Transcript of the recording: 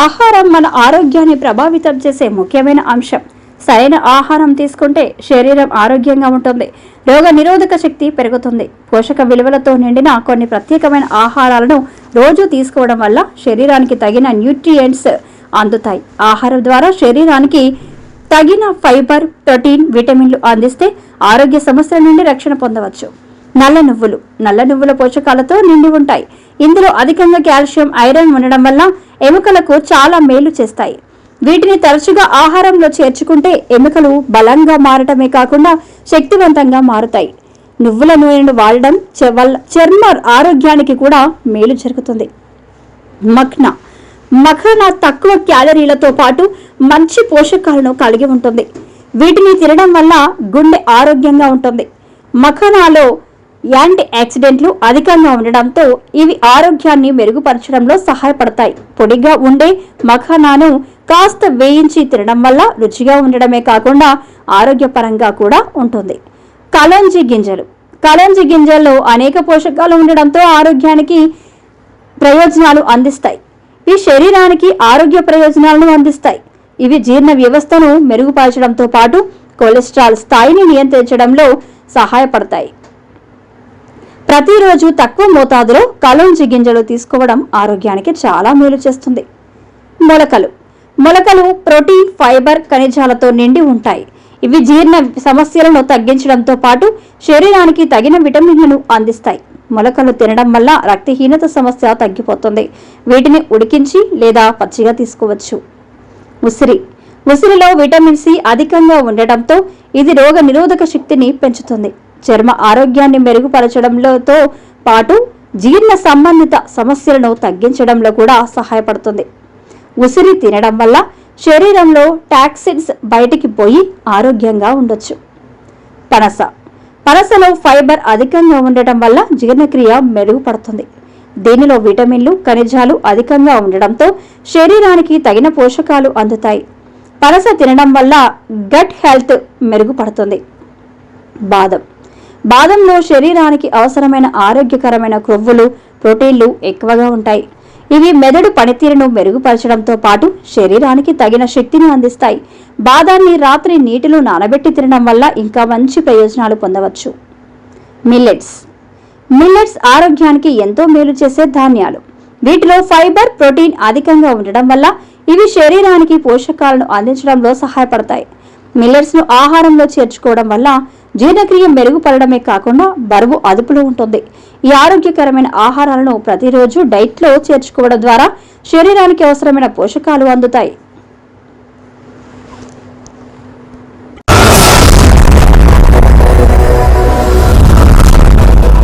ఆహారం మన ఆరోగ్యాన్ని ప్రభావితం చేసే ముఖ్యమైన అంశం. సరైన ఆహారం తీసుకుంటే శరీరం ఆరోగ్యంగా ఉంటుంది, రోగ నిరోధక శక్తి పెరుగుతుంది. పోషక విలువలతో నిండిన కొన్ని ప్రత్యేకమైన ఆహారాలను రోజు తీసుకోవడం వల్ల శరీరానికి తగిన న్యూట్రియంట్స్ అందుతాయి. ఆహారం ద్వారా శరీరానికి తగిన ఫైబర్, ప్రోటీన్, విటమిన్లు అందిస్తే ఆరోగ్య సమస్యల నుండి రక్షణ పొందవచ్చు. నల్ల నువ్వుల పోషకాలతో నిండి ఉంటాయి. ఇందులో అధికంగా కాల్షియం, ఐరన్ ఉండడం వల్ల ఎముకలకు చాలా మేలు చేస్తాయి. వీటిని తరచుగా ఆహారంలో చేర్చుకుంటే ఎముకలు బలంగా మారటమే కాకుండా శక్తివంతంగా మారుతాయి. నువ్వుల నూనెను వాడడం చర్మ ఆరోగ్యానికి కూడా మేలు జరుగుతుంది. మఖానా తక్కువ క్యాలరీలతో పాటు మంచి పోషకాలను కలిగి ఉంటుంది. వీటిని తినడం వల్ల గుండె ఆరోగ్యంగా ఉంటుంది. మఖానాలో యాంటీ ఆక్సిడెంట్లు అధికంగా ఉండడంతో ఇవి ఆరోగ్యాన్ని మెరుగుపరచడంలో సహాయపడతాయి. పొడిగా ఉండే మఖానాను కాస్త వేయించి తినడం వల్ల రుచిగా ఉండడమే కాకుండా ఆరోగ్యపరంగా కూడా ఉంటుంది. కలంజి గింజల్లో అనేక పోషకాలు ఉండడంతో ఆరోగ్యానికి ప్రయోజనాలు అందిస్తాయి. ఈ శరీరానికి ఆరోగ్య ప్రయోజనాలను అందిస్తాయి. ఇవి జీర్ణ వ్యవస్థను మెరుగుపరచడంతో పాటు కొలెస్ట్రాల్ స్థాయిని నియంత్రించడంలో సహాయపడతాయి. ప్రతిరోజు తక్కువ మోతాదులో కలంజి గింజలు తీసుకోవడం ఆరోగ్యానికి చాలా మేలు చేస్తుంది. మొలకలు ప్రోటీన్, ఫైబర్, ఖనిజాలతో నిండి ఉంటాయి. ఇవి జీర్ణ సమస్యలను తగ్గించడంతో పాటు శరీరానికి తగిన విటమిన్లను అందిస్తాయి. మొలకలు తినడం వల్ల రక్తహీనత సమస్య తగ్గిపోతుంది. వీటిని ఉడికించి లేదా పచ్చిగా తీసుకోవచ్చు. ఉసిరిలో విటమిన్ సి అధికంగా ఉండటంతో ఇది రోగ నిరోధక శక్తిని పెంచుతుంది. చర్మ ఆరోగ్యాన్ని మెరుగుపరచడంతో పాటు జీర్ణ సంబంధిత సమస్యలను తగ్గించడంలో కూడా సహాయపడుతుంది. ఉసిరి తినడం వల్ల శరీరంలో టాక్సిన్స్ బయటికి పోయి ఆరోగ్యంగా ఉండొచ్చు. పనసలో ఫైబర్ అధికంగా ఉండటం వల్ల జీర్ణక్రియ మెరుగుపడుతుంది. దీనిలో విటమిన్లు, ఖనిజాలు అధికంగా ఉండడంతో శరీరానికి తగిన పోషకాలు అందుతాయి. పనస తినడం వల్ల గట్ హెల్త్ మెరుగుపడుతుంది. బాదంలో శరీరానికి అవసరమైన ఆరోగ్యకరమైన కొవ్వులు, ప్రోటీన్లు ఎక్కువగా ఉంటాయి. ఇవి మెదడు పనితీరును మెరుగుపరచడంతో పాటు శరీరానికి తగిన శక్తిని అందిస్తాయి. బాదాన్ని రాత్రి నీటిలో నానబెట్టి తినడం వల్ల ఇంకా మంచి ప్రయోజనాలు పొందవచ్చు. మిల్లెట్స్ ఆరోగ్యానికి ఎంతో మేలు చేసే ధాన్యాలు. వీటిలో ఫైబర్, ప్రోటీన్ అధికంగా ఉండడం వల్ల ఇవి శరీరానికి పోషకాలను అందించడంలో సహాయపడతాయి. మిల్లెట్స్ ను ఆహారంలో చేర్చుకోవడం వల్ల జీర్ణక్రియ మెరుగుపడడమే కాకుండా బరువు అదుపులో ఉంటుంది. ఈ ఆరోగ్యకరమైన ఆహారాలను ప్రతిరోజు డైట్లో చేర్చుకోవడం ద్వారా శరీరానికి అవసరమైన పోషకాలు అందుతాయి.